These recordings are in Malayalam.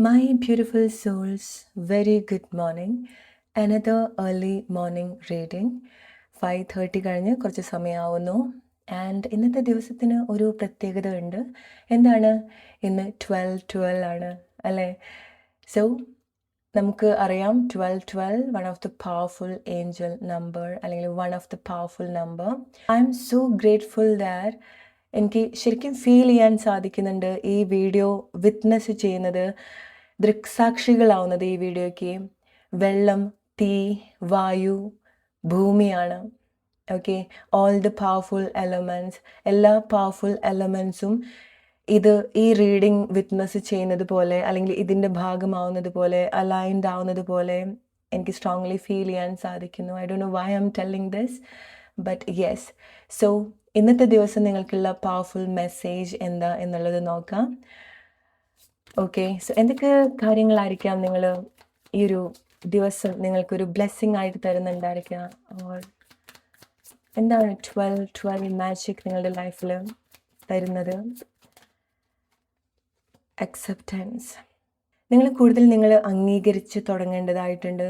My beautiful souls, very good morning. Another early morning reading. 5:30 കഴിഞ്ഞ് കുറച്ച് സമയമാവുന്നു. ആൻഡ് ഇന്നത്തെ ദിവസത്തിന് ഒരു പ്രത്യേകത ഉണ്ട്. എന്താണ്? ഇന്ന് 12/12 ആണ് അല്ലേ? സോ നമുക്ക് അറിയാം 12/12 one of the powerful angel number അല്ലെങ്കിൽ one of the powerful number. I am so grateful that എനിക്ക് ശരിക്കും ഫീൽ ചെയ്യാൻ സാധിക്കുന്നുണ്ട് ഈ വീഡിയോ വിറ്റ്നസ് ചെയ്യുന്നത്, ദൃക്സാക്ഷികളാവുന്നത് ഈ വീഡിയോയ്ക്ക് വെള്ളം, തീ, വായു, ഭൂമിയാണ്. Okay, all the powerful elements, എല്ലാ പവർഫുൾ എലമെൻറ്റ്സും ഇത് ഈ റീഡിങ് വിറ്റ്നസ് ചെയ്യുന്നത് പോലെ അല്ലെങ്കിൽ ഇതിൻ്റെ ഭാഗമാവുന്നത് പോലെ അലൈൻഡ് ആവുന്നത് പോലെ എനിക്ക് സ്ട്രോങ്ലി ഫീൽ ചെയ്യാൻ സാധിക്കുന്നു. I don't know why I am telling this, but yes. So ഇന്നത്തെ ദിവസം നിങ്ങൾക്കുള്ള പവർഫുൾ മെസ്സേജ് എന്താ എന്നുള്ളത് നോക്കാം. ഓക്കെ, സോ എന്തൊക്കെ കാര്യങ്ങളായിരിക്കാം നിങ്ങൾ ഈ ഒരു ദിവസം നിങ്ങൾക്കൊരു ബ്ലെസ്സിങ് ആയിട്ട് തരുന്നുണ്ടായിരിക്കുക? ഓർ എന്താണ് 12/12 മാജിക് നിങ്ങളുടെ ലൈഫിൽ തരുന്നത്? അക്സെപ്റ്റൻസ്. നിങ്ങൾ കൂടുതൽ നിങ്ങൾ അംഗീകരിച്ച് തുടങ്ങേണ്ടതായിട്ടുണ്ട്.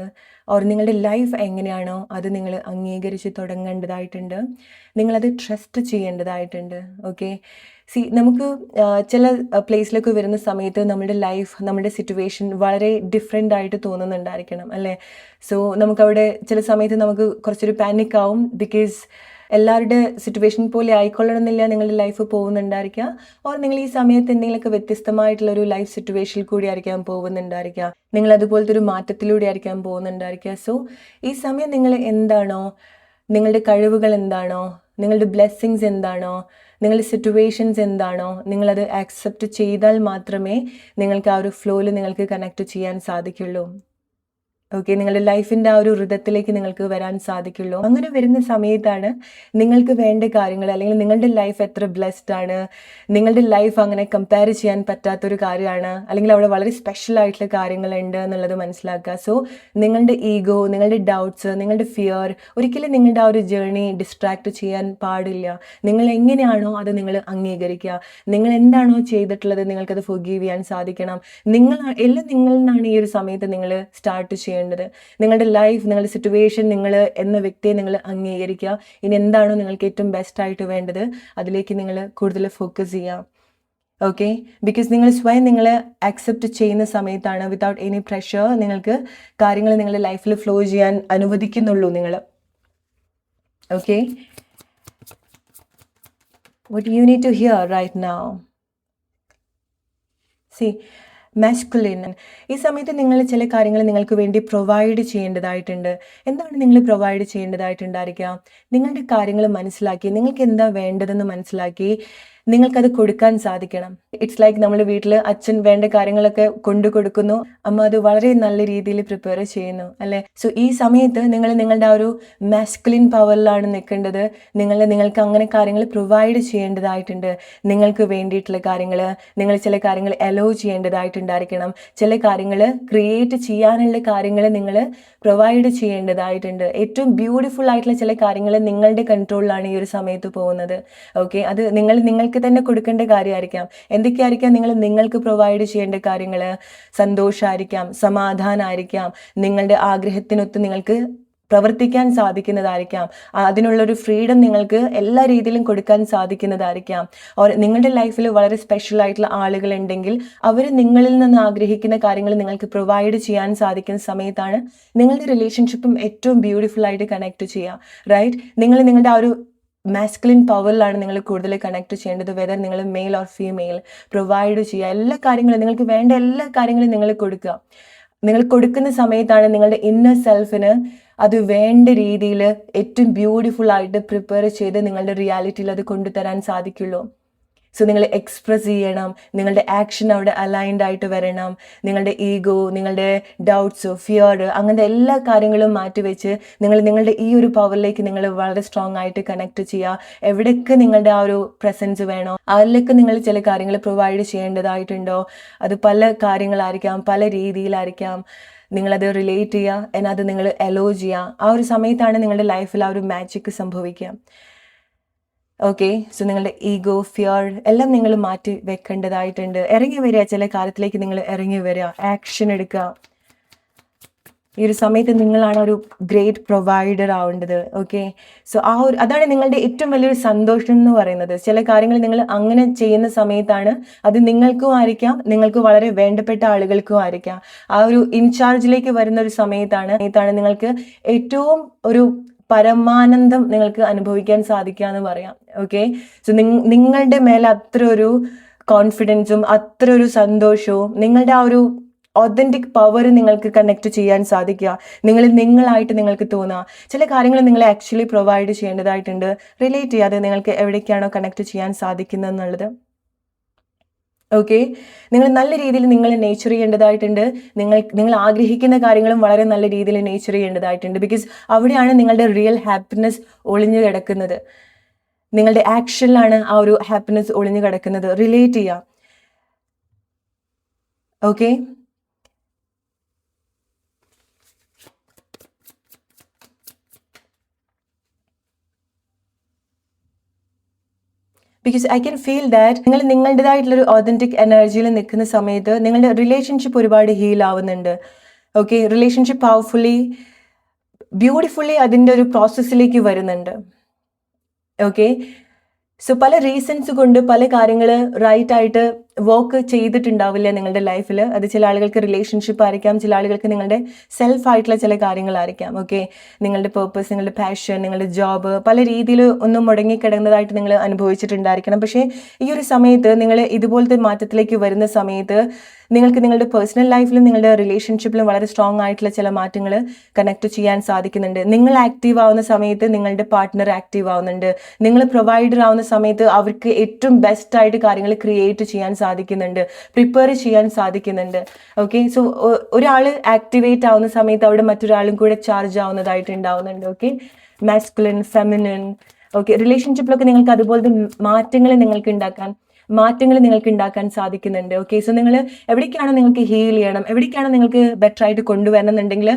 ഓർ നിങ്ങളുടെ ലൈഫ് എങ്ങനെയാണോ അത് നിങ്ങൾ അംഗീകരിച്ച് തുടങ്ങേണ്ടതായിട്ടുണ്ട്. നിങ്ങളത് ട്രസ്റ്റ് ചെയ്യേണ്ടതായിട്ടുണ്ട്. ഓക്കെ, നമുക്ക് ചില പ്ലേസിലൊക്കെ വരുന്ന സമയത്ത് നമ്മുടെ ലൈഫ്, നമ്മുടെ സിറ്റുവേഷൻ വളരെ ഡിഫറെൻ്റ് ആയിട്ട് തോന്നുന്നുണ്ടായിരിക്കണം അല്ലേ? സോ നമുക്കവിടെ ചില സമയത്ത് നമുക്ക് കുറച്ചൊരു പാനിക് ആവും. ബിക്കോസ് എല്ലാവരുടെ സിറ്റുവേഷൻ പോലെ ആയിക്കൊള്ളണമെന്നില്ല നിങ്ങളുടെ ലൈഫ് പോകുന്നുണ്ടായിരിക്കുക. ഓർ നിങ്ങൾ ഈ സമയത്ത് എന്തെങ്കിലുമൊക്കെ വ്യത്യസ്തമായിട്ടുള്ളൊരു ലൈഫ് സിറ്റുവേഷനിൽ കൂടി ആയിരിക്കാം പോകുന്നുണ്ടായിരിക്കുക. നിങ്ങൾ അതുപോലത്തെ ഒരു മാറ്റത്തിലൂടെ ആയിരിക്കാം പോകുന്നുണ്ടായിരിക്കുക. സോ ഈ സമയം നിങ്ങൾ എന്താണോ, നിങ്ങളുടെ കഴിവുകൾ എന്താണോ, നിങ്ങളുടെ ബ്ലെസ്സിങ്സ് എന്താണോ, നിങ്ങളുടെ സിറ്റുവേഷൻസ് എന്താണോ, നിങ്ങളത് ആക്സെപ്റ്റ് ചെയ്താൽ മാത്രമേ നിങ്ങൾക്ക് ആ ഒരു ഫ്ലോയിൽ നിങ്ങൾക്ക് കണക്ട് ചെയ്യാൻ സാധിക്കുള്ളൂ. ഓക്കെ, നിങ്ങളുടെ ലൈഫിൻ്റെ ആ ഒരു ഋതത്തിലേക്ക് നിങ്ങൾക്ക് വരാൻ സാധിക്കുള്ളൂ. അങ്ങനെ വരുന്ന സമയത്താണ് നിങ്ങൾക്ക് വേണ്ട കാര്യങ്ങൾ അല്ലെങ്കിൽ നിങ്ങളുടെ ലൈഫ് എത്ര ബ്ലെസ്ഡ് ആണ്, നിങ്ങളുടെ ലൈഫ് അങ്ങനെ കമ്പയർ ചെയ്യാൻ പറ്റാത്തൊരു കാര്യമാണ് അല്ലെങ്കിൽ അവിടെ വളരെ സ്പെഷ്യൽ ആയിട്ടുള്ള കാര്യങ്ങളുണ്ട് എന്നുള്ളത് മനസ്സിലാക്കുക. സോ നിങ്ങളുടെ ഈഗോ, നിങ്ങളുടെ ഡൗട്ട്സ്, നിങ്ങളുടെ ഫിയർ ഒരിക്കലും നിങ്ങളുടെ ആ ഒരു ജേർണി ഡിസ്ട്രാക്ട് ചെയ്യാൻ പാടില്ല. നിങ്ങൾ എങ്ങനെയാണോ അത് നിങ്ങൾ അംഗീകരിക്കുക. നിങ്ങൾ എന്താണോ ചെയ്തിട്ടുള്ളത് നിങ്ങൾക്കത് ഫൊർഗീവ് ചെയ്യാൻ സാധിക്കണം. എല്ലാം നിങ്ങളിൽ നിന്നാണ് ഈ ഒരു സമയത്ത് നിങ്ങൾ സ്റ്റാർട്ട് ചെയ്യേണ്ടത്. നിങ്ങളുടെ ലൈഫ്, നിങ്ങളുടെ സിറ്റുവേഷൻ, നിങ്ങൾ എന്ന വ്യക്തിയെ നിങ്ങൾ അംഗീകരിക്കുക. ഇനി എന്താണോ നിങ്ങൾക്ക് ഏറ്റവും ബെസ്റ്റ് ആയിട്ട് വേണ്ടത് അതിലേക്ക് നിങ്ങൾ കൂടുതൽ ഫോക്കസ് ചെയ്യാം. ഓക്കെ, ബിക്കോസ് നിങ്ങൾ സ്വയം നിങ്ങൾ ആക്സെപ്റ്റ് ചെയ്യുന്ന സമയത്താണ് വിതൗട്ട് എനി പ്രഷർ നിങ്ങൾക്ക് കാര്യങ്ങൾ നിങ്ങളുടെ ലൈഫിൽ ഫ്ലോ ചെയ്യാൻ അനുവദിക്കുന്നുള്ളൂ നിങ്ങൾ. Okay, what you need to hear right now. See, masculine. ഈ സമയത്ത് നിങ്ങൾ ചില കാര്യങ്ങൾ നിങ്ങൾക്ക് വേണ്ടി പ്രൊവൈഡ് ചെയ്യേണ്ടതായിട്ടുണ്ട്. എന്താണ് നിങ്ങൾ പ്രൊവൈഡ് ചെയ്യേണ്ടതായിട്ടുണ്ടായിരിക്കുക? നിങ്ങളുടെ കാര്യങ്ങൾ മനസ്സിലാക്കി, നിങ്ങൾക്ക് എന്താ വേണ്ടതെന്ന് മനസ്സിലാക്കി നിങ്ങൾക്കത് കൊടുക്കാൻ സാധിക്കണം. ഇറ്റ്സ് ലൈക്ക് നമ്മൾ വീട്ടിൽ അച്ഛൻ വേണ്ട കാര്യങ്ങളൊക്കെ കൊണ്ടു കൊടുക്കുന്നു, അമ്മ അത് വളരെ നല്ല രീതിയിൽ പ്രിപ്പയർ ചെയ്യുന്നു അല്ലേ? സോ ഈ സമയത്ത് നിങ്ങൾ നിങ്ങളുടെ ആ ഒരു മാസ്കുലിൻ പവറിലാണ് നിൽക്കേണ്ടത്. നിങ്ങൾക്ക് അങ്ങനെ കാര്യങ്ങൾ പ്രൊവൈഡ് ചെയ്യേണ്ടതായിട്ടുണ്ട്. നിങ്ങൾക്ക് വേണ്ടിയിട്ടുള്ള കാര്യങ്ങൾ നിങ്ങൾ ചില കാര്യങ്ങൾ അലോ ചെയ്യേണ്ടതായിട്ടുണ്ടായിരിക്കണം. ചില കാര്യങ്ങൾ ക്രിയേറ്റ് ചെയ്യാനുള്ള കാര്യങ്ങൾ നിങ്ങൾ പ്രൊവൈഡ് ചെയ്യേണ്ടതായിട്ടുണ്ട്. ഏറ്റവും ബ്യൂട്ടിഫുൾ ആയിട്ടുള്ള ചില കാര്യങ്ങൾ നിങ്ങളുടെ കൺട്രോളിലാണ് ഈ ഒരു സമയത്ത് പോകുന്നത്. ഓക്കെ, അത് നിങ്ങൾക്ക് തന്നെ കൊടുക്കേണ്ട കാര്യമായിരിക്കാം. എന്തൊക്കെയായിരിക്കാം നിങ്ങൾക്ക് പ്രൊവൈഡ് ചെയ്യേണ്ട കാര്യങ്ങൾ? സന്തോഷമായിരിക്കാം, സമാധാനമായിരിക്കാം, നിങ്ങളുടെ ആഗ്രഹത്തിനൊത്ത് നിങ്ങൾക്ക് പ്രവർത്തിക്കാൻ സാധിക്കുന്നതായിരിക്കാം, അതിനുള്ളൊരു ഫ്രീഡം നിങ്ങൾക്ക് എല്ലാ രീതിയിലും കൊടുക്കാൻ സാധിക്കുന്നതായിരിക്കാം. നിങ്ങളുടെ ലൈഫിൽ വളരെ സ്പെഷ്യൽ ആയിട്ടുള്ള ആളുകളുണ്ടെങ്കിൽ അവർ നിങ്ങളിൽ നിന്ന് ആഗ്രഹിക്കുന്ന കാര്യങ്ങൾ നിങ്ങൾക്ക് പ്രൊവൈഡ് ചെയ്യാൻ സാധിക്കുന്ന സമയത്താണ് നിങ്ങളുടെ റിലേഷൻഷിപ്പും ഏറ്റവും ബ്യൂട്ടിഫുൾ ആയിട്ട് കണക്ട് ചെയ്യുക. റൈറ്റ്, നിങ്ങളുടെ ആ ഒരു മാസ്കുലിൻ പവറിലാണ് നിങ്ങൾ കൂടുതൽ കണക്ട് ചെയ്യേണ്ടത്. വെദർ നിങ്ങൾ മെയിൽ ഓർ ഫീമെയിൽ പ്രൊവൈഡ് ചെയ്യുക. എല്ലാ കാര്യങ്ങളും നിങ്ങൾക്ക് വേണ്ട എല്ലാ കാര്യങ്ങളും നിങ്ങൾ കൊടുക്കുക. നിങ്ങൾ കൊടുക്കുന്ന സമയത്താണ് നിങ്ങളുടെ ഇന്നർ സെൽഫിന് അത് വേണ്ട രീതിയിൽ ഏറ്റവും ബ്യൂട്ടിഫുൾ ആയിട്ട് പ്രിപ്പയർ ചെയ്ത് നിങ്ങളുടെ റിയാലിറ്റിയിൽ അത് കൊണ്ടുതരാൻ സാധിക്കുള്ളൂ. സോ നിങ്ങൾ എക്സ്പ്രസ് ചെയ്യണം, നിങ്ങളുടെ ആക്ഷൻ അവിടെ അലൈൻഡ് ആയിട്ട് വരണം. നിങ്ങളുടെ ഈഗോ, നിങ്ങളുടെ ഡൗട്ട്സ്, ഫിയർ, അങ്ങനത്തെ എല്ലാ കാര്യങ്ങളും മാറ്റിവെച്ച് നിങ്ങളുടെ ഈ ഒരു പവറിലേക്ക് നിങ്ങൾ വളരെ സ്ട്രോങ് ആയിട്ട് കണക്ട് ചെയ്യുക. എവിടെയൊക്കെ നിങ്ങളുടെ ആ ഒരു പ്രസൻസ് വേണോ അതിലൊക്കെ നിങ്ങൾ ചില കാര്യങ്ങൾ പ്രൊവൈഡ് ചെയ്യേണ്ടതായിട്ടുണ്ടോ. അത് പല കാര്യങ്ങളായിരിക്കാം, പല രീതിയിലായിരിക്കാം. നിങ്ങളത് റിലേറ്റ് ചെയ്യുക, എന്നാൽ അത് നിങ്ങൾ അലോ ചെയ്യുക. ആ ഒരു സമയത്താണ് നിങ്ങളുടെ ലൈഫിൽ ആ ഒരു മാജിക് സംഭവിക്കുക. ഓക്കെ. സോ നിങ്ങളുടെ ഈഗോ, ഫിയർ എല്ലാം നിങ്ങൾ മാറ്റി വെക്കേണ്ടതായിട്ടുണ്ട്. ഇറങ്ങി വരിക, ചില കാര്യത്തിലേക്ക് നിങ്ങൾ ഇറങ്ങി വരിക, ആക്ഷൻ എടുക്കുക. ഈ ഒരു സമയത്ത് നിങ്ങളാണ് ഒരു ഗ്രേറ്റ് പ്രൊവൈഡർ ആവേണ്ടത്. ഓക്കെ. സോ അതാണ് നിങ്ങളുടെ ഏറ്റവും വലിയൊരു സന്തോഷം എന്ന് പറയുന്നത്. ചില കാര്യങ്ങൾ നിങ്ങൾ അങ്ങനെ ചെയ്യുന്ന സമയത്താണ് അത് നിങ്ങൾക്കും ആയിരിക്കാം, നിങ്ങൾക്ക് വളരെ വേണ്ടപ്പെട്ട ആളുകൾക്കും ആയിരിക്കാം. ആ ഒരു ഇൻചാർജിലേക്ക് വരുന്ന ഒരു സമയത്താണ് നിങ്ങൾക്ക് ഏറ്റവും ഒരു പരമാനന്ദം നിങ്ങൾക്ക് അനുഭവിക്കാൻ സാധിക്കുക എന്ന് പറയാം. ഓക്കെ. സോ നിങ്ങളുടെ മേലെ അത്ര ഒരു കോൺഫിഡൻസും അത്ര ഒരു സന്തോഷവും നിങ്ങളുടെ ആ ഒരു ഒതന്റിക് പവർ നിങ്ങൾക്ക് കണക്ട് ചെയ്യാൻ സാധിക്കുക. നിങ്ങളായിട്ട് നിങ്ങൾക്ക് തോന്നുക. ചില കാര്യങ്ങൾ നിങ്ങൾ ആക്ച്വലി പ്രൊവൈഡ് ചെയ്യേണ്ടതായിട്ടുണ്ട്. റിലേറ്റ് ചെയ്യാതെ നിങ്ങൾക്ക് എവിടേക്കാണോ കണക്ട് ചെയ്യാൻ സാധിക്കുന്നത് എന്നുള്ളത്. ഓക്കെ. നിങ്ങൾ നല്ല രീതിയിൽ നിങ്ങൾ നേച്ചർ ചെയ്യേണ്ടതായിട്ടുണ്ട്. നിങ്ങൾ ആഗ്രഹിക്കുന്ന കാര്യങ്ങളും വളരെ നല്ല രീതിയിൽ നേച്ചർ ചെയ്യേണ്ടതായിട്ടുണ്ട്. ബിക്കോസ് അവിടെയാണ് നിങ്ങളുടെ റിയൽ ഹാപ്പിനെസ് ഒളിഞ്ഞു കിടക്കുന്നത്. നിങ്ങളുടെ ആക്ഷനിലാണ് ആ ഒരു ഹാപ്പിനെസ് ഒളിഞ്ഞു കിടക്കുന്നത്. റിലേറ്റ് ചെയ്യാം. Okay. Because I can feel that നിങ്ങൾ നിങ്ങളുടേതായിട്ടുള്ളൊരു ഒതന്റിക് എനർജിയിൽ നിൽക്കുന്ന സമയത്ത് നിങ്ങളുടെ റിലേഷൻഷിപ്പ് ഒരുപാട് ഹീൽ ആവുന്നുണ്ട്. ഓക്കെ. റിലേഷൻഷിപ്പ് പവർഫുള്ളി ബ്യൂട്ടിഫുള്ളി അതിൻ്റെ ഒരു പ്രോസസ്സിലേക്ക് വരുന്നുണ്ട്. ഓക്കെ. സോ പല റീസൺസ് കൊണ്ട് പല കാര്യങ്ങൾ റൈറ്റ് ആയിട്ട് വർക്ക് ചെയ്തിട്ടുണ്ടാവില്ല നിങ്ങളുടെ ലൈഫിൽ. അത് ചില ആളുകൾക്ക് റിലേഷൻഷിപ്പ് ആയിരിക്കാം, ചില ആളുകൾക്ക് നിങ്ങളുടെ സെൽഫ് ആയിട്ടുള്ള ചില കാര്യങ്ങളായിരിക്കാം. ഓക്കെ. നിങ്ങളുടെ പേർപ്പസ്, നിങ്ങളുടെ പാഷൻ, നിങ്ങളുടെ ജോബ് പല രീതിയിൽ ഒന്നും മുടങ്ങിക്കിടന്നതായിട്ട് നിങ്ങൾ അനുഭവിച്ചിട്ടുണ്ടായിരിക്കണം. പക്ഷേ ഈ ഒരു സമയത്ത് നിങ്ങൾ ഇതുപോലത്തെ മാറ്റത്തിലേക്ക് വരുന്ന സമയത്ത് നിങ്ങൾക്ക് നിങ്ങളുടെ പേഴ്സണൽ ലൈഫിലും നിങ്ങളുടെ റിലേഷൻഷിപ്പിലും വളരെ സ്ട്രോങ് ആയിട്ടുള്ള ചില മാറ്റങ്ങൾ കണക്ട് ചെയ്യാൻ സാധിക്കുന്നുണ്ട്. നിങ്ങൾ ആക്റ്റീവ് ആവുന്ന സമയത്ത് നിങ്ങളുടെ പാർട്ട്ണർ ആക്റ്റീവ് ആവുന്നുണ്ട്. നിങ്ങൾ പ്രൊവൈഡർ ആവുന്ന സമയത്ത് അവർക്ക് ഏറ്റവും ബെസ്റ്റ് ആയിട്ട് കാര്യങ്ങൾ ക്രിയേറ്റ് ചെയ്യാൻ സാധിക്കുന്നുണ്ട്, പ്രിപ്പയർ ചെയ്യാൻ സാധിക്കുന്നുണ്ട്. ഓക്കെ. സോ ഒരാൾ ആക്ടിവേറ്റ് ആവുന്ന സമയത്ത് അവിടെ മറ്റൊരാളും കൂടെ ചാർജ് ആവുന്നതായിട്ട് ഉണ്ടാവുന്നുണ്ട്. ഓക്കെ. Masculine, feminine. ഓക്കെ. റിലേഷൻഷിപ്പിലൊക്കെ നിങ്ങൾക്ക് അതുപോലത്തെ മാറ്റങ്ങൾ നിങ്ങൾക്ക് ഉണ്ടാക്കാൻ സാധിക്കുന്നുണ്ട്. ഓക്കെ. സോ നിങ്ങൾ എവിടേക്കാണോ നിങ്ങൾക്ക് ഹീൽ ചെയ്യണം, എവിടേക്കാണോ നിങ്ങൾക്ക് ബെറ്റർ ആയിട്ട് കൊണ്ടുവരണം എന്നുണ്ടെങ്കിൽ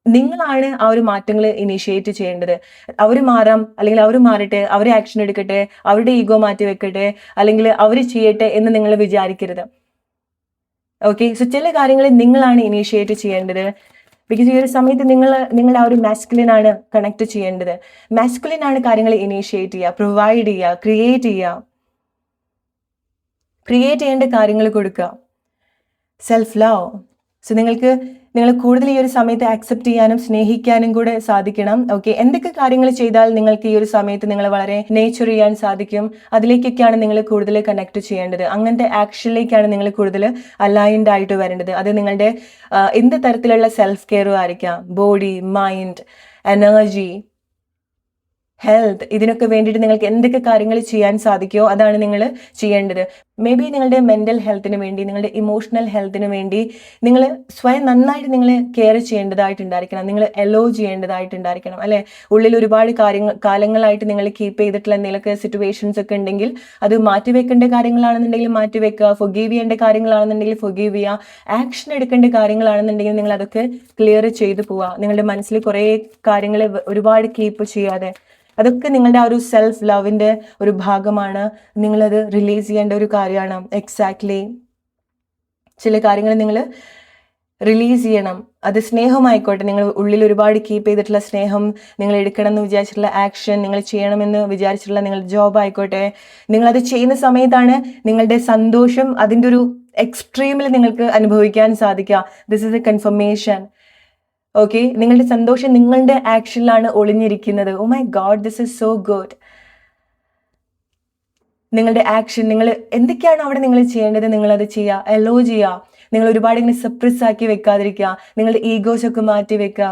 നിങ്ങളാണ് ആ ഒരു മാറ്റങ്ങൾ ഇനീഷ്യേറ്റ് ചെയ്യേണ്ടത്. അവർ മാറാം, അല്ലെങ്കിൽ അവർ മാറട്ടെ, അവർ ആക്ഷൻ എടുക്കട്ടെ, അവരുടെ ഈഗോ മാറ്റി വെക്കട്ടെ, അല്ലെങ്കിൽ അവർ ചെയ്യട്ടെ എന്ന് നിങ്ങൾ വിചാരിക്കരുത്. ഓക്കെ. സോ ചില കാര്യങ്ങൾ നിങ്ങളാണ് ഇനീഷ്യേറ്റ് ചെയ്യേണ്ടത്. ബിക്കോസ് ഈ ഒരു സമയത്ത് നിങ്ങൾ ആ ഒരു മാസ്കുലിൻ ആണ് കണക്ട് ചെയ്യേണ്ടത്. മാസ്കുലിൻ ആണ് കാര്യങ്ങൾ ഇനീഷ്യേറ്റ് ചെയ്യുക, പ്രൊവൈഡ് ചെയ്യുക, ക്രിയേറ്റ് ചെയ്യേണ്ട കാര്യങ്ങൾ കൊടുക്കുക. Self love. സോ നിങ്ങൾ കൂടുതൽ ഈ ഒരു സമയത്ത് ആക്സെപ്റ്റ് ചെയ്യാനും സ്നേഹിക്കാനും കൂടെ സാധിക്കണം. ഓക്കെ. എന്തൊക്കെ കാര്യങ്ങൾ ചെയ്താൽ നിങ്ങൾക്ക് ഈ ഒരു സമയത്ത് നിങ്ങൾ വളരെ നേച്ചർ ചെയ്യാൻ സാധിക്കും, അതിലേക്കൊക്കെയാണ് നിങ്ങൾ കൂടുതൽ കണക്ട് ചെയ്യേണ്ടത്. അങ്ങനത്തെ ആക്ഷനിലേക്കാണ് നിങ്ങൾ കൂടുതൽ അലൈൻഡ് ആയിട്ട് വരേണ്ടത്. അത് നിങ്ങളുടെ എന്ത് തരത്തിലുള്ള സെൽഫ് കെയറും ആയിരിക്കാം, ബോഡി, മൈൻഡ്, എനർജി, ഹെൽത്ത്. ഇതിനൊക്കെ വേണ്ടിയിട്ട് നിങ്ങൾക്ക് എന്തൊക്കെ കാര്യങ്ങൾ ചെയ്യാൻ സാധിക്കുമോ അതാണ് നിങ്ങൾ ചെയ്യേണ്ടത്. മേ ബി നിങ്ങളുടെ മെൻ്റൽ ഹെൽത്തിന് വേണ്ടി, നിങ്ങളുടെ ഇമോഷണൽ ഹെൽത്തിന് വേണ്ടി നിങ്ങൾ സ്വയം നന്നായിട്ട് നിങ്ങൾ കെയർ ചെയ്യേണ്ടതായിട്ടുണ്ടായിരിക്കണം. നിങ്ങൾ എലോ ചെയ്യേണ്ടതായിട്ടുണ്ടായിരിക്കണം, അല്ലേ? ഉള്ളിൽ ഒരുപാട് കാലങ്ങളായിട്ട് നിങ്ങൾ കീപ്പ് ചെയ്തിട്ടുള്ള എന്തെങ്കിലുമൊക്കെ സിറ്റുവേഷൻസ് ഒക്കെ ഉണ്ടെങ്കിൽ അത് മാറ്റിവെക്കേണ്ട കാര്യങ്ങളാണെന്നുണ്ടെങ്കിൽ മാറ്റിവെക്കുക, ഫൊഗീവ് ചെയ്യേണ്ട കാര്യങ്ങളാണെന്നുണ്ടെങ്കിൽ ഫൊഗീവ് ചെയ്യുക, ആക്ഷൻ എടുക്കേണ്ട കാര്യങ്ങളാണെന്നുണ്ടെങ്കിൽ നിങ്ങൾ അതൊക്കെ ക്ലിയർ ചെയ്തു പോവുക. നിങ്ങളുടെ മനസ്സിൽ കുറേ കാര്യങ്ങൾ ഒരുപാട് കീപ്പ് ചെയ്യാതെ, അതൊക്കെ നിങ്ങളുടെ ആ ഒരു സെൽഫ് ലവിൻ്റെ ഒരു ഭാഗമാണ്. നിങ്ങളത് റിലീസ് ചെയ്യേണ്ട ഒരു കാര്യമാണ്. എക്സാക്ട്ലി. ചില കാര്യങ്ങൾ നിങ്ങൾ റിലീസ് ചെയ്യണം. അത് സ്നേഹമായിക്കോട്ടെ, നിങ്ങൾ ഉള്ളിൽ ഒരുപാട് കീപ്പ് ചെയ്തിട്ടുള്ള സ്നേഹം, നിങ്ങൾ എടുക്കണം എന്ന് വിചാരിച്ചിട്ടുള്ള ആക്ഷൻ, നിങ്ങൾ ചെയ്യണമെന്ന് വിചാരിച്ചിട്ടുള്ള നിങ്ങളുടെ ജോബ് ആയിക്കോട്ടെ, നിങ്ങളത് ചെയ്യുന്ന സമയത്താണ് നിങ്ങളുടെ സന്തോഷം അതിൻ്റെ ഒരു എക്സ്ട്രീമിൽ നിങ്ങൾക്ക് അനുഭവിക്കാൻ സാധിക്കുക. This is a confirmation. Okay. നിങ്ങളുടെ സന്തോഷം നിങ്ങളുടെ ആക്ഷനിലാണ് ഒളിഞ്ഞിരിക്കുന്നത്. Oh my god, this is so good. നിങ്ങളുടെ ആക്ഷൻ, നിങ്ങൾ എന്തൊക്കെയാണ് അവിടെ നിങ്ങൾ ചെയ്യേണ്ടത് നിങ്ങളത് ചെയ്യുക, എലോ ചെയ്യുക. നിങ്ങൾ ഒരുപാട് ഇങ്ങനെ സപ്രസ് ആക്കി വെക്കാതിരിക്കുക, നിങ്ങളുടെ ഈഗോസ് ഒക്കെ മാറ്റി വെക്കുക,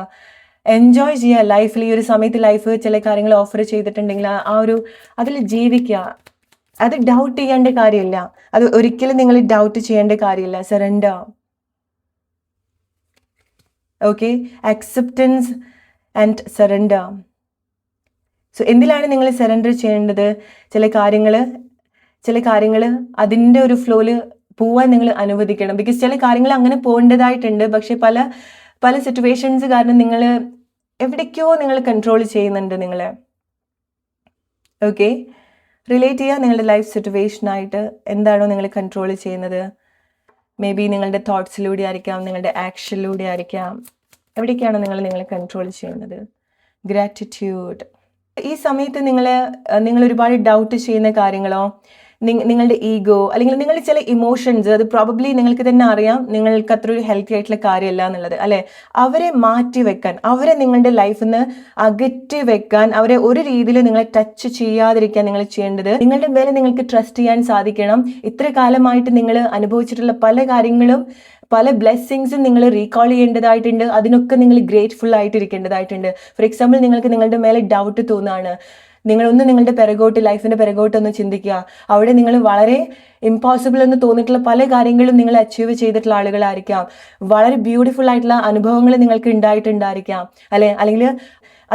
എൻജോയ് ചെയ്യുക ലൈഫിൽ. ഈ ഒരു സമയത്ത് ലൈഫ് ചില കാര്യങ്ങൾ ഓഫർ ചെയ്തിട്ടുണ്ടെങ്കിൽ ആ ഒരു അതിൽ ജീവിക്കുക. അത് ഡൗട്ട് ചെയ്യേണ്ട കാര്യമില്ല, അത് ഒരിക്കലും നിങ്ങൾ ഡൗട്ട് ചെയ്യേണ്ട കാര്യമില്ല. Surrender. Okay. Acceptance and surrender. So എന്തിലാണ് നിങ്ങൾ സറണ്ടർ ചെയ്യേണ്ടത്? ചില കാര്യങ്ങൾ അതിൻ്റെ ഒരു ഫ്ലോയിൽ പോവാൻ നിങ്ങൾ അനുവദിക്കണം. ബിക്കോസ് ചില കാര്യങ്ങൾ അങ്ങനെ പോകേണ്ടതായിട്ടുണ്ട്, പക്ഷെ പല സിറ്റുവേഷൻസ് കാരണം നിങ്ങൾ എവിടേക്കോ നിങ്ങൾ കൺട്രോൾ ചെയ്യുന്നുണ്ട് നിങ്ങൾ. ഓക്കെ. റിലേറ്റ് ചെയ്യുക നിങ്ങളുടെ ലൈഫ് സിറ്റുവേഷനായിട്ട്. എന്താണോ നിങ്ങൾ കൺട്രോൾ ചെയ്യുന്നത്? മേ ബി നിങ്ങളുടെ തോട്ട്സിലൂടെ ആയിരിക്കാം, നിങ്ങളുടെ ആക്ഷനിലൂടെ ആയിരിക്കാം. എവിടേക്കാണോ നിങ്ങൾ കൺട്രോൾ ചെയ്യുന്നത്? ഗ്രാറ്റിറ്റ്യൂഡ്. ഈ സമയത്ത് നിങ്ങൾ ഒരുപാട് ഡൗട്ട് ചെയ്യുന്ന കാര്യങ്ങളോ, നിങ്ങളുടെ ഈഗോ, അല്ലെങ്കിൽ നിങ്ങളുടെ ചില ഇമോഷൻസ്, അത് പ്രോബബ്ലി നിങ്ങൾക്ക് തന്നെ അറിയാം നിങ്ങൾക്ക് അത്ര ഒരു ഹെൽത്തി ആയിട്ടുള്ള കാര്യമല്ല എന്നുള്ളത്, അല്ലെ? അവരെ മാറ്റി വെക്കാൻ, അവരെ നിങ്ങളുടെ ലൈഫിൽ നിന്ന് അകറ്റി വെക്കാൻ, അവരെ ഒരു രീതിയിൽ നിങ്ങളെ ടച്ച് ചെയ്യാതിരിക്കാൻ നിങ്ങൾ ചെയ്യേണ്ടത്, നിങ്ങളുടെ മേലെ നിങ്ങൾക്ക് ട്രസ്റ്റ് ചെയ്യാൻ സാധിക്കണം. ഇത്ര കാലമായിട്ട് നിങ്ങൾ അനുഭവിച്ചിട്ടുള്ള പല കാര്യങ്ങളും, പല ബ്ലെസ്സിങ്സും നിങ്ങൾ റീകോൾ ചെയ്യേണ്ടതായിട്ടുണ്ട്. അതിനൊക്കെ നിങ്ങൾ ഗ്രേറ്റ്ഫുൾ ആയിട്ടിരിക്കേണ്ടതായിട്ടുണ്ട്. ഫോർ എക്സാമ്പിൾ, നിങ്ങൾക്ക് നിങ്ങളുടെ മേലെ ഡൗട്ട് തോന്നുകയാണ്, നിങ്ങളൊന്ന് നിങ്ങളുടെ പിറകോട്ട്, ലൈഫിൻ്റെ പിറകോട്ടൊന്ന് ചിന്തിക്കുക. അവിടെ നിങ്ങൾ വളരെ ഇമ്പോസിബിൾ എന്ന് തോന്നിയിട്ടുള്ള പല കാര്യങ്ങളും നിങ്ങൾ അച്ചീവ് ചെയ്തിട്ടുള്ള ആളുകളായിരിക്കാം. വളരെ ബ്യൂട്ടിഫുൾ ആയിട്ടുള്ള അനുഭവങ്ങൾ നിങ്ങൾക്ക് ഉണ്ടായിട്ടുണ്ടായിരിക്കാം, അല്ലെങ്കിൽ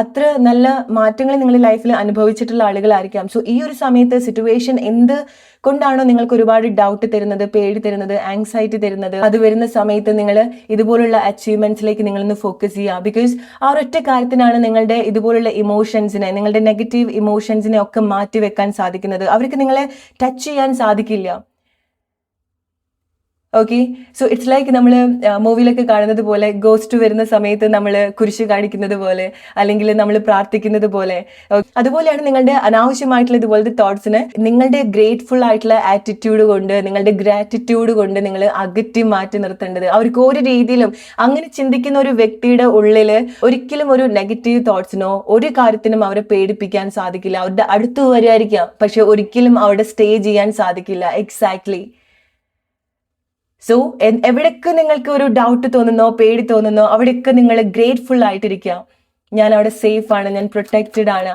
അത്ര നല്ല മാറ്റങ്ങൾ നിങ്ങളുടെ ലൈഫിൽ അനുഭവിച്ചിട്ടുള്ള ആളുകളായിരിക്കാം. സോ ഈ ഒരു സമയത്ത് സിറ്റുവേഷൻ എന്ത് കൊണ്ടാണോ നിങ്ങൾക്ക് ഒരുപാട് ഡൗട്ട് തരുന്നത്, പേടി തരുന്നത്, ആങ്സൈറ്റി തരുന്നത്, അത് വരുന്ന സമയത്ത് നിങ്ങൾ ഇതുപോലുള്ള അച്ചീവ്മെന്റ്സിലേക്ക് നിങ്ങളൊന്ന് ഫോക്കസ് ചെയ്യുക. ബിക്കോസ് ആ ഒരൊറ്റ കാര്യത്തിനാണ് നിങ്ങളുടെ ഇതുപോലുള്ള ഇമോഷൻസിനെ, നിങ്ങളുടെ നെഗറ്റീവ് ഇമോഷൻസിനെ ഒക്കെ മാറ്റി വെക്കാൻ സാധിക്കുന്നത്. അവർക്ക് നിങ്ങളെ ടച്ച് ചെയ്യാൻ സാധിക്കില്ല. ഓക്കെ, സോ ഇറ്റ്സ് ലൈക്ക് നമ്മൾ മൂവിയിലൊക്കെ കാണുന്നത് പോലെ, ഗോസ്റ്റ് വരുന്ന സമയത്ത് നമ്മൾ കുരിശ് കാണിക്കുന്നത് പോലെ, അല്ലെങ്കിൽ നമ്മൾ പ്രാർത്ഥിക്കുന്നത് പോലെ, അതുപോലെയാണ് നിങ്ങളുടെ അനാവശ്യമായിട്ടുള്ള ഇതുപോലത്തെ തോട്ട്സിന് നിങ്ങളുടെ ഗ്രേറ്റ്ഫുൾ ആയിട്ടുള്ള ആറ്റിറ്റ്യൂഡ് കൊണ്ട്, നിങ്ങളുടെ ഗ്രാറ്റിറ്റ്യൂഡ് കൊണ്ട് നിങ്ങൾ അകറ്റി മാറ്റി നിർത്തേണ്ടത്. അവർക്ക് ഒരു രീതിയിലും അങ്ങനെ ചിന്തിക്കുന്ന ഒരു വ്യക്തിയുടെ ഉള്ളിൽ ഒരിക്കലും ഒരു നെഗറ്റീവ് തോട്ട്സിനോ ഒരു കാര്യത്തിനും അവരെ പേടിപ്പിക്കാൻ സാധിക്കില്ല. അവരുടെ അടുത്ത് വരുമായിരിക്കാം, പക്ഷെ ഒരിക്കലും അവിടെ സ്റ്റേ ചെയ്യാൻ സാധിക്കില്ല. എക്സാക്ട്ലി. സോ എവിടെയൊക്കെ നിങ്ങൾക്ക് ഒരു ഡൗട്ട് തോന്നുന്നോ, പേടി തോന്നുന്നോ, അവിടെയൊക്കെ നിങ്ങൾ ഗ്രേറ്റ്ഫുൾ ആയിട്ടിരിക്കുക. ഞാൻ അവിടെ സേഫ് ആണ്, ഞാൻ പ്രൊട്ടക്റ്റഡ് ആണ്,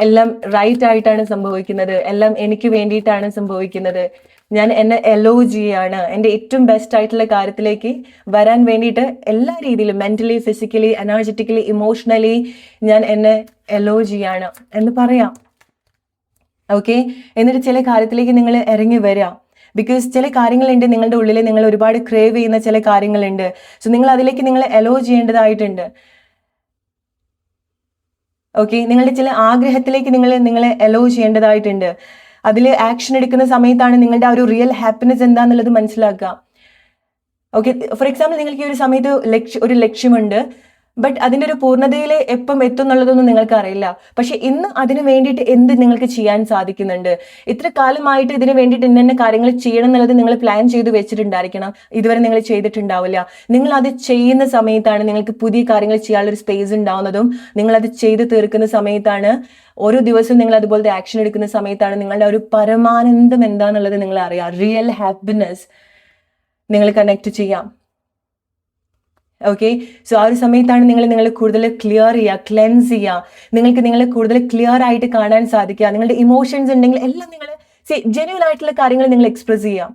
എല്ലാം റൈറ്റ് ആയിട്ടാണ് സംഭവിക്കുന്നത്, എല്ലാം എനിക്ക് വേണ്ടിയിട്ടാണ് സംഭവിക്കുന്നത്, ഞാൻ എന്നെ എലോ ചെയ്യാണ് എൻ്റെ ഏറ്റവും ബെസ്റ്റ് ആയിട്ടുള്ള കാര്യത്തിലേക്ക് വരാൻ വേണ്ടിയിട്ട് എല്ലാ രീതിയിലും, മെന്റലി, ഫിസിക്കലി, എനർജറ്റിക്കലി, ഇമോഷണലി ഞാൻ എന്നെ എലോ ചെയ്യാണ് എന്ന് പറയാം. ഓക്കെ, എന്നിട്ട് ചില കാര്യത്തിലേക്ക് നിങ്ങൾ ഇറങ്ങി വരാം. ബിക്കോസ് ചില കാര്യങ്ങളുണ്ട് നിങ്ങളുടെ ഉള്ളിൽ, നിങ്ങൾ ഒരുപാട് ക്രേവ് ചെയ്യുന്ന ചില കാര്യങ്ങളുണ്ട്. സോ നിങ്ങൾ അതിലേക്ക് നിങ്ങൾ അലോ ചെയ്യേണ്ടതായിട്ടുണ്ട്. ഓക്കെ, നിങ്ങളുടെ ചില ആഗ്രഹത്തിലേക്ക് നിങ്ങളെ അലോ ചെയ്യേണ്ടതായിട്ടുണ്ട്. അതിൽ ആക്ഷൻ എടുക്കുന്ന സമയത്താണ് നിങ്ങളുടെ ആ ഒരു റിയൽ ഹാപ്പിനെസ് എന്താണെന്നുള്ളത് മനസ്സിലാക്കുക. ഓക്കെ, ഫോർ എക്സാമ്പിൾ, നിങ്ങൾക്ക് ഈ ഒരു സമയത്ത് ഒരു ലക്ഷ്യമുണ്ട്, ബട്ട് അതിൻ്റെ ഒരു പൂർണ്ണതയിൽ എപ്പം എത്തും എന്നുള്ളതൊന്നും നിങ്ങൾക്ക് അറിയില്ല. പക്ഷെ ഇന്ന് അതിന് വേണ്ടിയിട്ട് എന്ത് നിങ്ങൾക്ക് ചെയ്യാൻ സാധിക്കുന്നുണ്ട്? ഇത്ര കാലമായിട്ട് ഇതിന് വേണ്ടിയിട്ട് ഇന്ന കാര്യങ്ങൾ ചെയ്യണം എന്നുള്ളത് നിങ്ങൾ പ്ലാൻ ചെയ്ത് വെച്ചിട്ടുണ്ടായിരിക്കണം. ഇതുവരെ നിങ്ങൾ ചെയ്തിട്ടുണ്ടാവില്ല. നിങ്ങൾ അത് ചെയ്യുന്ന സമയത്താണ് നിങ്ങൾക്ക് പുതിയ കാര്യങ്ങൾ ചെയ്യാനുള്ള ഒരു സ്പേസ് ഉണ്ടാവുന്നതും. നിങ്ങൾ അത് ചെയ്ത് തീർക്കുന്ന സമയത്താണ്, ഓരോ ദിവസവും നിങ്ങൾ അതുപോലത്തെ ആക്ഷൻ എടുക്കുന്ന സമയത്താണ് നിങ്ങളുടെ ഒരു പരമാനന്ദം എന്താണെന്നുള്ളത് നിങ്ങൾ അറിയാം. റിയൽ ഹാപ്പിനെസ് നിങ്ങൾ കണക്ട് ചെയ്യാം. ഓക്കെ, സോ ആ ഒരു സമയത്താണ് നിങ്ങൾ കൂടുതൽ ക്ലിയർ ചെയ്യുക, ക്ലെൻസ് ചെയ്യുക. നിങ്ങൾക്ക് നിങ്ങളെ കൂടുതൽ ക്ലിയർ ആയിട്ട് കാണാൻ സാധിക്കുക. നിങ്ങളുടെ ഇമോഷൻസ് ഉണ്ടെങ്കിൽ എല്ലാം നിങ്ങൾ ജെന്യൂൻ ആയിട്ടുള്ള കാര്യങ്ങൾ നിങ്ങൾ എക്സ്പ്രസ് ചെയ്യാം.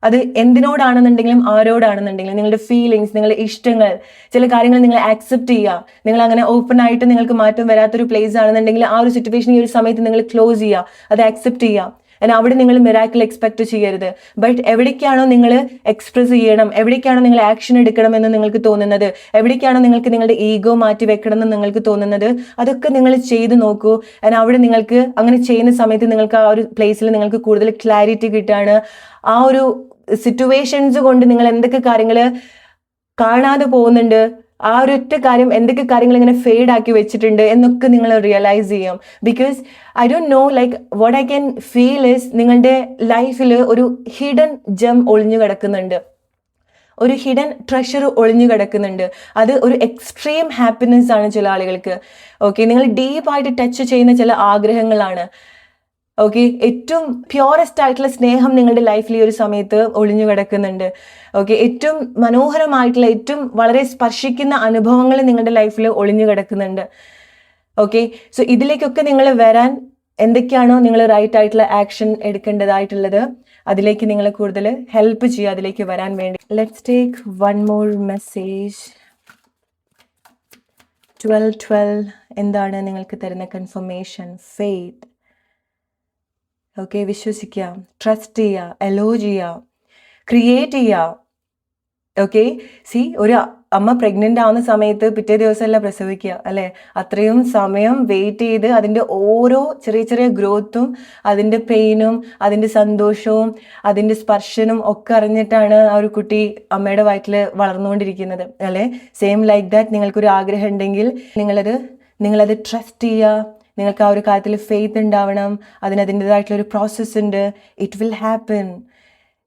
അത് എന്തിനോടാണെന്നുണ്ടെങ്കിലും ആരോടാണെന്നുണ്ടെങ്കിലും നിങ്ങളുടെ ഫീലിങ്സ്, നിങ്ങളുടെ ഇഷ്ടങ്ങൾ, ചില കാര്യങ്ങൾ നിങ്ങൾ ആക്സെപ്റ്റ് ചെയ്യുക. നിങ്ങൾ അങ്ങനെ ഓപ്പൺ ആയിട്ട് നിങ്ങൾക്ക് മാറ്റം വരാത്തൊരു പ്ലേസ് ആണെന്നുണ്ടെങ്കിൽ ആ ഒരു സിറ്റുവേഷൻ ഈ ഒരു സമയത്ത് നിങ്ങൾ ക്ലോസ് ചെയ്യുക, അത് ആക്സെപ്റ്റ് ചെയ്യുക. അവിടെ നിങ്ങൾ മിറാക്കിൾ എക്സ്പെക്ട് ചെയ്യരുത്. ബട്ട് എവിടേക്കാണോ നിങ്ങൾ എക്സ്പ്രസ് ചെയ്യണം, എവിടേക്കാണോ നിങ്ങൾ ആക്ഷൻ എടുക്കണമെന്ന് നിങ്ങൾക്ക് തോന്നുന്നത്, എവിടേക്കാണോ നിങ്ങൾക്ക് നിങ്ങളുടെ ഈഗോ മാറ്റി വെക്കണം എന്ന് നിങ്ങൾക്ക് തോന്നുന്നത്, അതൊക്കെ നിങ്ങൾ ചെയ്ത് നോക്കൂ. അവിടെ നിങ്ങൾക്ക് അങ്ങനെ ചെയ്യുന്ന സമയത്ത് നിങ്ങൾക്ക് ആ ഒരു പ്ലേസിൽ നിങ്ങൾക്ക് കൂടുതൽ ക്ലാരിറ്റി കിട്ടാണ്. ആ ഒരു സിറ്റുവേഷൻസ് കൊണ്ട് നിങ്ങൾ എന്തൊക്കെ കാര്യങ്ങൾ കാണാതെ പോകുന്നുണ്ട്, ആ ഒരൊറ്റ കാര്യം എന്തൊക്കെ കാര്യങ്ങൾ ഇങ്ങനെ ഫെയ്ഡ് ആക്കി വെച്ചിട്ടുണ്ട് എന്നൊക്കെ നിങ്ങൾ റിയലൈസ് ചെയ്യും. Because I don't no, like what I can feel is നിങ്ങളുടെ ലൈഫിൽ ഒരു ഹിഡൻ ജം ഒളിഞ്ഞു കിടക്കുന്നുണ്ട്, ഒരു ഹിഡൻ ട്രഷർ ഒളിഞ്ഞു കിടക്കുന്നുണ്ട്. അത് ഒരു എക്സ്ട്രീം ഹാപ്പിനെസ് ആണ് ചില ആളുകൾക്ക്. ഓക്കെ, നിങ്ങൾ ഡീപ്പായിട്ട് ടച്ച് ചെയ്യുന്ന ചില ആഗ്രഹങ്ങളാണ്. ഓക്കെ, ഏറ്റവും പ്യോറസ്റ്റ് ആയിട്ടുള്ള സ്നേഹം നിങ്ങളുടെ ലൈഫിൽ ഈ ഒരു സമയത്ത് ഒളിഞ്ഞു കിടക്കുന്നുണ്ട്. ഓക്കെ, ഏറ്റവും മനോഹരമായിട്ടുള്ള, ഏറ്റവും വളരെ സ്പർശിക്കുന്ന അനുഭവങ്ങൾ നിങ്ങളുടെ ലൈഫിൽ ഒളിഞ്ഞു കിടക്കുന്നുണ്ട്. ഓക്കെ, സോ ഇതിലേക്കൊക്കെ നിങ്ങൾ വരാൻ എന്തൊക്കെയാണോ നിങ്ങൾ റൈറ്റ് ആയിട്ടുള്ള ആക്ഷൻ എടുക്കേണ്ടതായിട്ടുള്ളത്, അതിലേക്ക് നിങ്ങൾ കൂടുതൽ ഹെൽപ്പ് ചെയ്യുക അതിലേക്ക് വരാൻ വേണ്ടി. Let's take one more message. 12 എന്താണ് നിങ്ങൾക്ക് തരുന്ന കൺഫർമേഷൻ? ഫെയ്ത്ത്. ഓക്കെ, വിശ്വസിക്കുക, ട്രസ്റ്റ് ചെയ്യുക, അലോ ചെയ്യുക, ക്രിയേറ്റ് ചെയ്യുക. ഓക്കെ, ഒരു അമ്മ പ്രഗ്നൻ്റ് ആവുന്ന സമയത്ത് പിറ്റേ ദിവസമല്ല പ്രസവിക്കുക അല്ലേ? അത്രയും സമയം വെയിറ്റ് ചെയ്ത് അതിൻ്റെ ഓരോ ചെറിയ ചെറിയ ഗ്രോത്തും അതിൻ്റെ പെയിനും അതിൻ്റെ സന്തോഷവും അതിൻ്റെ സ്പർശനും ഒക്കെ അറിഞ്ഞിട്ടാണ് ആ ഒരു കുട്ടി അമ്മയുടെ വയറ്റിൽ വളർന്നുകൊണ്ടിരിക്കുന്നത് അല്ലേ? സെയിം ലൈക്ക് ദാറ്റ് നിങ്ങൾക്കൊരു ആഗ്രഹം ഉണ്ടെങ്കിൽ നിങ്ങളത് ട്രസ്റ്റ് ചെയ്യുക. നിങ്ങൾക്ക് ആ ഒരു കാര്യത്തിൽ ഫെയ്ത്ത് ഉണ്ടാവണം. അതിൻ്റെതായിട്ടുള്ളൊരു പ്രോസസ്സ് ഉണ്ട്. It will happen.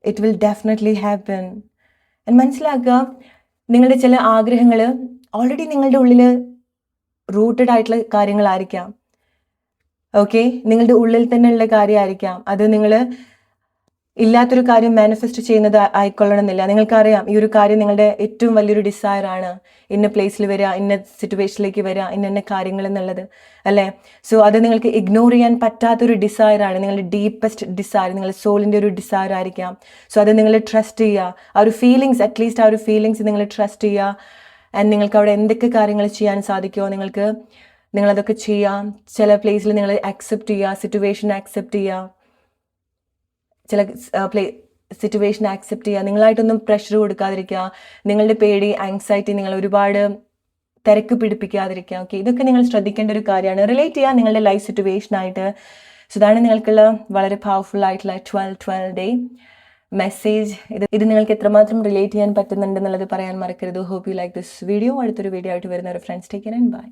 It will definitely happen. മനസ്സിലാക്കുക, നിങ്ങളുടെ ചില ആഗ്രഹങ്ങൾ ഓൾറെഡി നിങ്ങളുടെ ഉള്ളിൽ റൂട്ടഡ് ആയിട്ടുള്ള കാര്യങ്ങളായിരിക്കാം. ഓക്കെ, നിങ്ങളുടെ ഉള്ളിൽ തന്നെ ഉള്ള കാര്യമായിരിക്കാം. അത് നിങ്ങൾ ഇല്ലാത്തൊരു കാര്യം മാനിഫെസ്റ്റ് ചെയ്യുന്നത് ആയിക്കൊള്ളണമെന്നില്ല. നിങ്ങൾക്കറിയാം ഈ ഒരു കാര്യം നിങ്ങളുടെ ഏറ്റവും വലിയൊരു ഡിസയർ ആണ്, ഇന്ന പ്ലേസിൽ വരിക, ഇന്ന സിറ്റുവേഷനിലേക്ക് വരിക, ഇന്ന കാര്യങ്ങൾ എന്നുള്ളത് അല്ലേ? സോ അത് നിങ്ങൾക്ക് ഇഗ്നോർ ചെയ്യാൻ പറ്റാത്തൊരു ഡിസയർ ആണ്, നിങ്ങളുടെ ഡീപ്പസ്റ്റ് ഡിസയർ, നിങ്ങളുടെ സോളിൻ്റെ ഒരു ഡിസയർ ആയിരിക്കാം. സോ അത് നിങ്ങൾ ട്രസ്റ്റ് ചെയ്യുക. ആ ഒരു ഫീലിങ്സ്, അറ്റ്ലീസ്റ്റ് ആ ഒരു ഫീലിങ്സ് നിങ്ങൾ ട്രസ്റ്റ് ചെയ്യുക. ആൻഡ് നിങ്ങൾക്ക് അവിടെ എന്തൊക്കെ കാര്യങ്ങൾ ചെയ്യാൻ സാധിക്കുമോ നിങ്ങളതൊക്കെ ചെയ്യാം. ചില പ്ലേസിൽ നിങ്ങൾ അക്സെപ്റ്റ് ചെയ്യുക, സിറ്റുവേഷൻ അക്സെപ്റ്റ് ചെയ്യുക, ചില സിറ്റുവേഷൻ ആക്സെപ്റ്റ് ചെയ്യുക. നിങ്ങളായിട്ടൊന്നും പ്രഷർ കൊടുക്കാതിരിക്കുക. നിങ്ങളുടെ പേടി, ആങ്സൈറ്റി നിങ്ങൾ ഒരുപാട് തിരക്ക് പിടിപ്പിക്കാതിരിക്കുക. ഓക്കെ, ഇതൊക്കെ നിങ്ങൾ ശ്രദ്ധിക്കേണ്ട ഒരു കാര്യമാണ്. റിലേറ്റ് ചെയ്യുക നിങ്ങളുടെ ലൈഫ് സിറ്റുവേഷനായിട്ട്. സോ ഇതാണ് നിങ്ങൾക്കുള്ള വളരെ പവർഫുൾ ആയിട്ടുള്ള 12 ഡേ മെസ്സേജ്. ഇത് നിങ്ങൾക്ക് എത്രമാത്രം റിലേറ്റ് ചെയ്യാൻ പറ്റുന്നുണ്ടെന്നുള്ളത് പറയാൻ മറക്കരുത്. Hope you like this video. അടുത്തൊരു വീഡിയോ ആയിട്ട് വരുന്ന ഒരു friends take care and by.